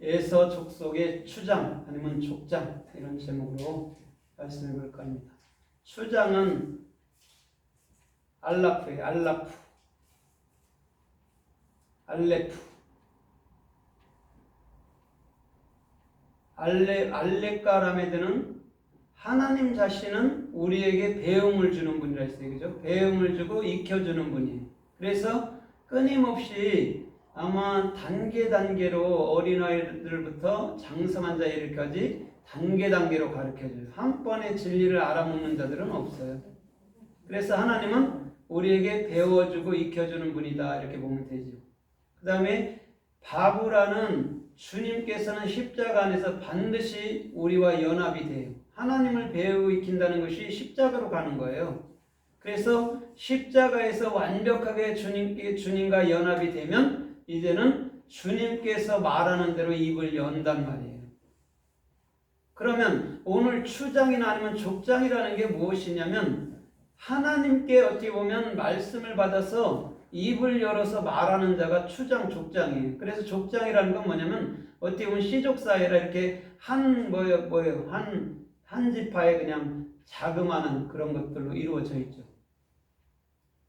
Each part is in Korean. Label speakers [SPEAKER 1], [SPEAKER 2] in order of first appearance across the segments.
[SPEAKER 1] 에서 족속의 추장 아니면 족장 이런 제목으로 말씀해 볼까 합니다. 추장은 알라프예요. 알레프. 알레까라메드는 하나님 자신은 우리에게 배움을 주는 분이라 했어요. 그죠? 배움을 주고 익혀주는 분이에요. 그래서 끊임없이 아마 단계로 어린아이들부터 장성한 자에게까지 단계로 가르쳐줘요. 한 번에 진리를 알아먹는 자들은 없어요. 그래서 하나님은 우리에게 배워주고 익혀주는 분이다 이렇게 보면 되죠. 그 다음에 바브라는 주님께서는 십자가 안에서 반드시 우리와 연합이 돼요. 하나님을 배우고 익힌다는 것이 십자가로 가는 거예요. 그래서 십자가에서 완벽하게 주님과 연합이 되면 이제는 주님께서 말하는 대로 입을 연단 말이에요. 그러면 오늘 추장이나 아니면 족장이라는 게 무엇이냐면 하나님께 어떻게 보면 말씀을 받아서 입을 열어서 말하는 자가 추장, 족장이에요. 그래서 족장이라는 건 뭐냐면 어떻게 보면 시족사회라 이렇게 한 지파에 그냥 자그마한 그런 것들로 이루어져 있죠.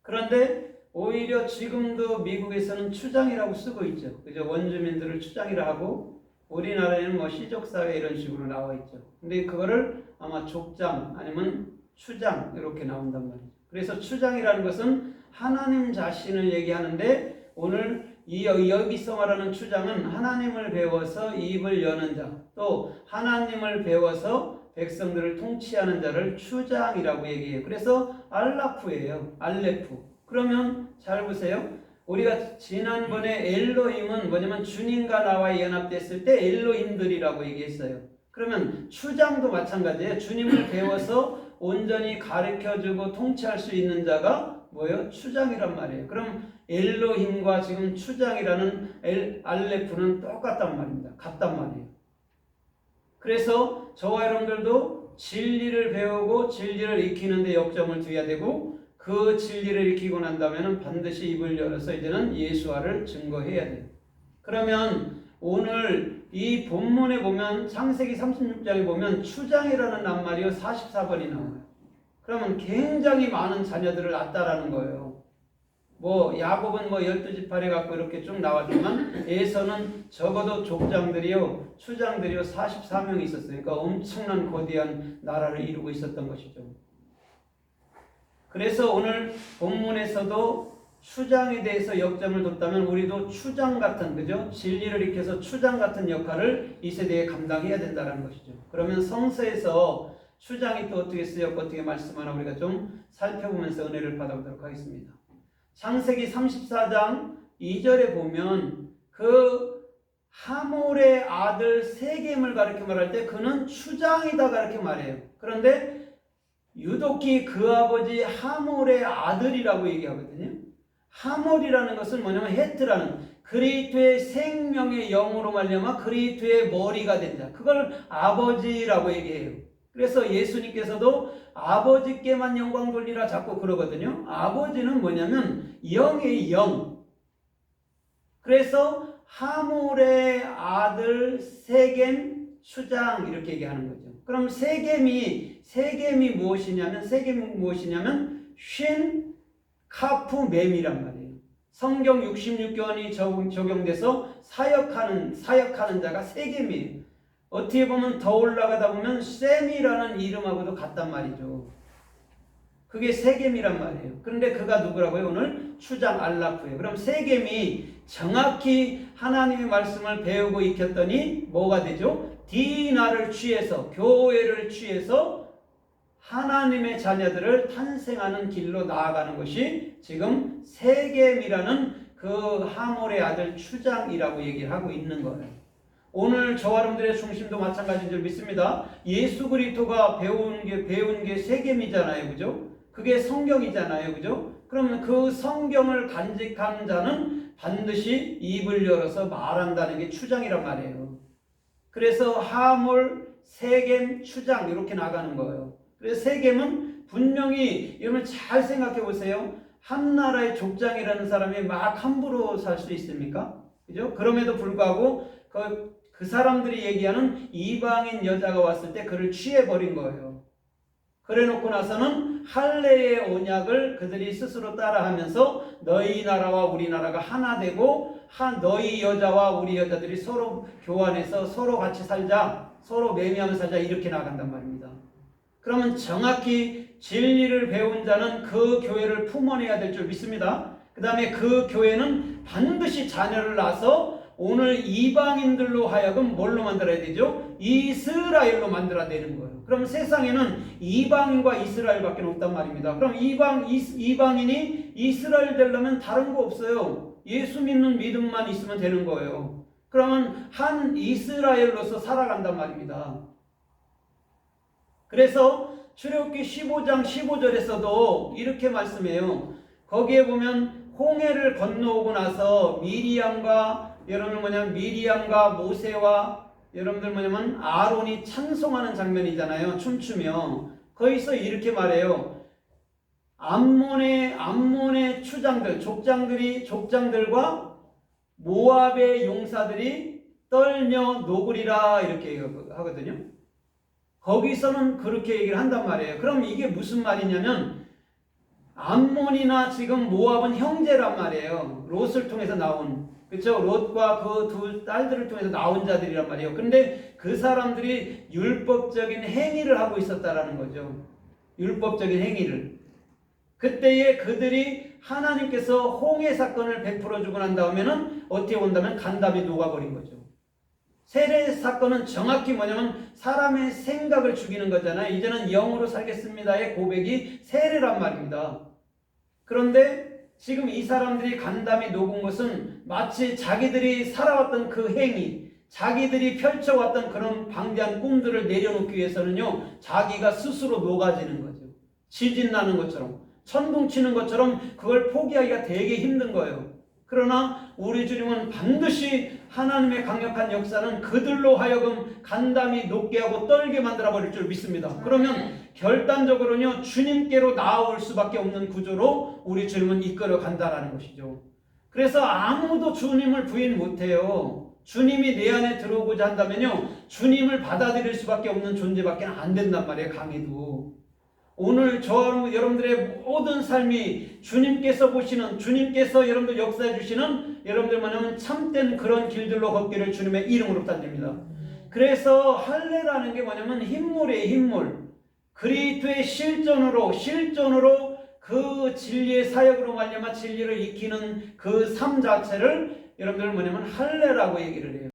[SPEAKER 1] 그런데 오히려 지금도 미국에서는 추장이라고 쓰고 있죠. 그죠? 원주민들을 추장이라 하고 우리나라에는 뭐 시족사회 이런 식으로 나와 있죠. 근데 그거를 아마 족장 아니면 추장 이렇게 나온단 말이죠. 그래서 추장이라는 것은 하나님 자신을 얘기하는데 오늘 여기서 말하는 추장은 하나님을 배워서 입을 여는 자, 또 하나님을 배워서 백성들을 통치하는 자를 추장이라고 얘기해요. 그래서 알라프예요. 알레프. 그러면 잘 보세요. 우리가 지난번에 엘로힘은 뭐냐면 주님과 나와 연합됐을 때 엘로힘들이라고 얘기했어요. 그러면 추장도 마찬가지예요. 주님을 배워서 온전히 가르쳐주고 통치할 수 있는 자가 뭐예요? 추장이란 말이에요. 그럼 엘로힘과 지금 추장이라는 알레프는 똑같단 말입니다. 같단 말이에요. 그래서 저와 여러분들도 진리를 배우고 진리를 익히는 데 역점을 두어야 되고 그 진리를 익히고 난 다음에는 반드시 입을 열어서 이제는 예수화를 증거해야 돼요. 그러면 오늘 이 본문에 보면 창세기 36장에 보면 추장이라는 낱말이요 44번이 나와요. 그러면 굉장히 많은 자녀들을 낳았다라는 거예요. 뭐 야곱은 뭐 12지파를 갖고 이렇게 쭉 나왔지만 에서는 적어도 족장들이요 추장들이요 44명이 있었어요. 그러니까 엄청난 거대한 나라를 이루고 있었던 것이죠. 그래서 오늘 본문에서도 추장에 대해서 역점을 뒀다면 우리도 추장 같은, 그죠? 진리를 익혀서 추장 같은 역할을 이 세대에 감당해야 된다는 것이죠. 그러면 성서에서 추장이 또 어떻게 쓰였고 어떻게 말씀하나 우리가 좀 살펴보면서 은혜를 받아보도록 하겠습니다. 창세기 34장 2절에 보면 그 하몰의 아들 세겜을 가르쳐 말할 때 그는 추장이다 가르쳐 말해요. 그런데 유독히 그 아버지 하몰의 아들이라고 얘기하거든요. 하몰이라는 것은 뭐냐면 헤트라는 그리스도의 생명의 영으로 말미암아 그리스도의 머리가 된 자, 그걸 아버지라고 얘기해요. 그래서 예수님께서도 아버지께만 영광 돌리라 자꾸 그러거든요. 아버지는 뭐냐면 영의 영. 그래서 하몰의 아들 세겜 추장 이렇게 얘기하는 거죠. 그럼 세겜이 무엇이냐면 쉰 카프 mem이란 말이에요. 성경 66권이 적용돼서 사역하는 자가 세겜이에요. 어떻게 보면 더 올라가다 보면 셈이라는 이름하고도 같단 말이죠. 그게 세겜이란 말이에요. 그런데 그가 누구라고요? 오늘 추장 알라프예요. 그럼 세겜이 정확히 하나님의 말씀을 배우고 익혔더니 뭐가 되죠? 디나를 취해서 교회를 취해서 하나님의 자녀들을 탄생하는 길로 나아가는 것이 지금 세겜이라는 그 하몰의 아들 추장이라고 얘기를 하고 있는 거예요. 오늘 저와 여러분들의 중심도 마찬가지인 줄 믿습니다. 예수 그리스도가 배운 게 세겜이잖아요. 그죠? 그게 성경이잖아요. 그죠? 그러면 그 성경을 간직한 자는 반드시 입을 열어서 말한다는 게 추장이란 말이에요. 그래서 하몰, 세겜, 추장 이렇게 나가는 거예요. 그래서 세겜은 분명히 여러분 잘 생각해 보세요. 한 나라의 족장이라는 사람이 막 함부로 살 수 있습니까? 그죠? 그럼에도 불구하고 그 그 사람들이 얘기하는 이방인 여자가 왔을 때 그를 취해버린 거예요. 그래 놓고 나서는 할례의 언약을 그들이 스스로 따라하면서 너희 나라와 우리 나라가 하나 되고 너희 여자와 우리 여자들이 서로 교환해서 서로 같이 살자, 서로 매매하며 살자, 이렇게 나간단 말입니다. 그러면 정확히 진리를 배운 자는 그 교회를 품어내야 될 줄 믿습니다. 그 다음에 그 교회는 반드시 자녀를 낳아서 오늘 이방인들로 하여금 뭘로 만들어야 되죠? 이스라엘로 만들어내는 거예요. 그럼 세상에는 이방인과 이스라엘밖에 없단 말입니다. 그럼 이방인이 이스라엘 되려면 다른 거 없어요. 예수 믿는 믿음만 있으면 되는 거예요. 그러면 한 이스라엘로서 살아간단 말입니다. 그래서 출애굽기 15장 15절에서도 이렇게 말씀해요. 거기에 보면 홍해를 건너오고 나서 미리암과 모세와 여러분들 뭐냐면 아론이 찬송하는 장면이잖아요. 춤추며 거기서 이렇게 말해요. 암몬의 추장들, 족장들과 모압의 용사들이 떨며 녹으리라, 이렇게 하거든요. 거기서는 그렇게 얘기를 한단 말이에요. 그럼 이게 무슨 말이냐면 암몬이나 지금 모압은 형제란 말이에요. 롯을 통해서 나온, 그렇죠? 롯과 그 두 딸들을 통해서 나온 자들이란 말이에요. 근데 그 사람들이 율법적인 행위를 하고 있었다라는 거죠. 율법적인 행위를. 그때에 그들이 하나님께서 홍해 사건을 베풀어 주고 난 다음에는 어떻게 온다면 간담이 녹아버린 거죠. 세례 사건은 정확히 뭐냐면 사람의 생각을 죽이는 거잖아요. 이제는 영으로 살겠습니다의 고백이 세례란 말입니다. 그런데 지금 이 사람들이 간담이 녹은 것은 마치 자기들이 살아왔던 그 행위, 자기들이 펼쳐왔던 그런 방대한 꿈들을 내려놓기 위해서는요, 자기가 스스로 녹아지는 거죠. 지진 나는 것처럼, 천둥 치는 것처럼 그걸 포기하기가 되게 힘든 거예요. 그러나 우리 주님은 반드시 하나님의 강력한 역사는 그들로 하여금 간담이 녹게 하고 떨게 만들어버릴 줄 믿습니다. 그러면 결단적으로는요, 주님께로 나아올 수밖에 없는 구조로 우리 주님은 이끌어 간다라는 것이죠. 그래서 아무도 주님을 부인 못해요. 주님이 내 안에 들어오고자 한다면요, 주님을 받아들일 수밖에 없는 존재밖에 안 된단 말이에요. 강해도. 오늘 여러분들의 모든 삶이 주님께서 보시는, 주님께서 여러분들 역사해 주시는 여러분들 뭐냐면 참된 그런 길들로 걷기를 주님의 이름으로 부탁드립니다. 그래서 할례라는 게 뭐냐면 힘물이에요. 힘물. 그리스도의 실존으로 그 진리의 사역으로 말미암아 진리를 익히는 그 삶 자체를 여러분들 뭐냐면 할례라고 얘기를 해요.